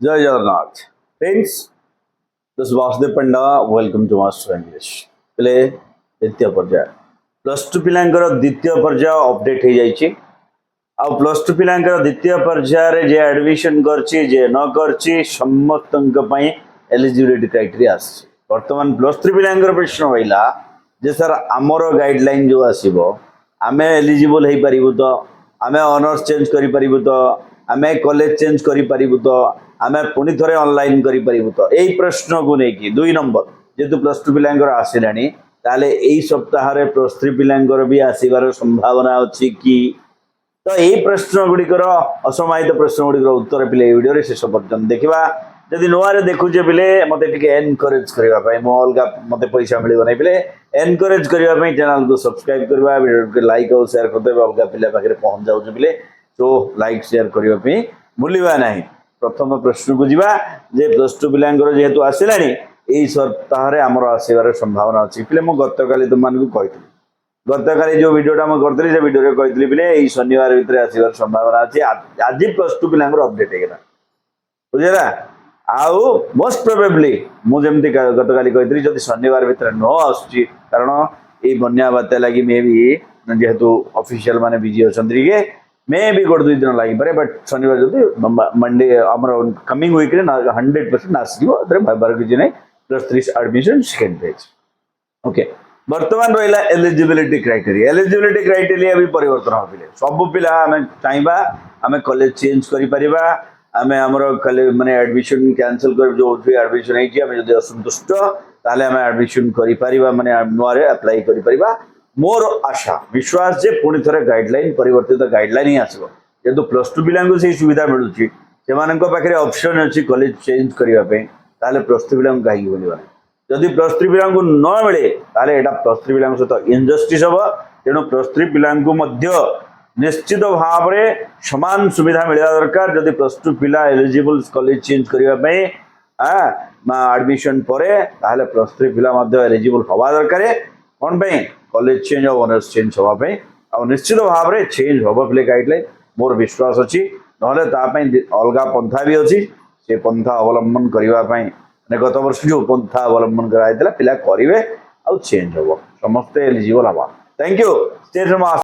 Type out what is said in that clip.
जय Jagannath friends, this is Vasudev Panda. Welcome to Master English. पिले द्वितीय पर्याय प्लस टू पिलांकर द्वितीय पर्याय अपडेट हो जाइए। आ प्लस टू पिलांकर द्वितीय पर्याय जे एडमिशन करछि जे न करछि समस्तक पई एलिजिबिलिटी क्राइटेरिया आछि। वर्तमान प्लस थ्री पिलांकर प्रश्न होइला जे सर आमर गाइडलाइन जो आसीबो आमे एलिजिबल हेई परिबु तो आमे ऑनर्स चेंज करि परिबु तो आमे कॉलेज चेंज करि परिबु तो आमे पुणी थरे ऑनलाइन करि परिबु तो एई प्रश्न को नै कि दुई नंबर जेतु प्लस टू पिलांकर आसिलानी ताले एई सप्ताह रे प्लस थ्री पिलांकर भी आसीबार संभावना अछि कि तो यही प्रश्न गुड़िकर असमाहित प्रश्न गुड़िकर उत्तर पिले वीडियो शेष पर्यटन देखा जदि नुआरे देखुचे पिले मत एनकरेज करने मो अलग मत पैसा मिल ना पिले एनकरेज करने चैनल को सब्सक्राइब करवा वीडियो को लाइक और शेयर करदे अलग पिला पाखे पहुंच जाऊँ पिले तो लाइक शेयर करने भूलवा ना। प्रथम प्रश्न को जीवा जे प्लस टू पिलांकर जेहेतु आसला यही सप्ताह आमर आसबार संभावना अच्छी पिले मुझे गत काली तुमको कही गत काली जो वीडियोटा मैं करी से वीडियो कही पिले यही शनिवार भितर आसबार संभावना अच्छी। आज प्लस टू पिलांकर अपडेट होगा बुझेगा आउ मोस्ट प्रोबेबली मुझे गत काली कही जब शनिवार भितर न आसुची कारण ये बन्या बात्या लगी मे भी जेहेतु ऑफिशियल माने बिजी अच्छा मे भी गोटे दुई दिन लगे बट शनिवार जो मंडे आम कमिंग वीक 100% आसो भाबार किसी ना plus three admission second phase okay. बर्तमान रहा एलिजिबिलिटी क्राइटेरिया भी परिवर्तन हो पिले सब पिला आम चाहवा आम कॉलेज चेंज करिपरिबा आम आमर माने एडमिशन कैंसिल कर जो एडमिशन होती जब असंतुष्ट ताले आम एडमिशन करिपरिबा माने नुआरे अप्लाई करिपरिबा। मोर आशा विश्वास जे पुणी थे गाइडलाइन परिवर्तित गाइडलाइन ही आसो जेहेतु प्लस टू पिला से सुविधा मिलूँ से पाखे ऑप्शन अच्छी कॉलेज चेंज करने प्लस थ्री पिला कहीं बोलवा जदि प्लस थ्री पिला न मिले यहाँ प्लस थ्री पिला सहित इनजस्टिस हम तेणु प्लस थ्री पिला निश्चित भाव में समान सुविधा मिलवा दरकार। जदि प्लस टू पिला एलिजिबल कॉलेज चेंज करने एडमिशन पर प्लस थ्री पिला एलिजिबल हवा दरकार कौन पे कॉलेज चेंज और ऑनर्स चेंज हाँपाई आ निश्चित भाव में चेंज हम पे गाइडलाइन मोर विश्वास अच्छी ना अलग पंथा भी अच्छी से पंथा अवलंबन करने गत वर्ष जो पंथा अवलंबन कराइला पिला करेंगे आ चेंज हम समस्ते एलिजिबल हवा। Thank you.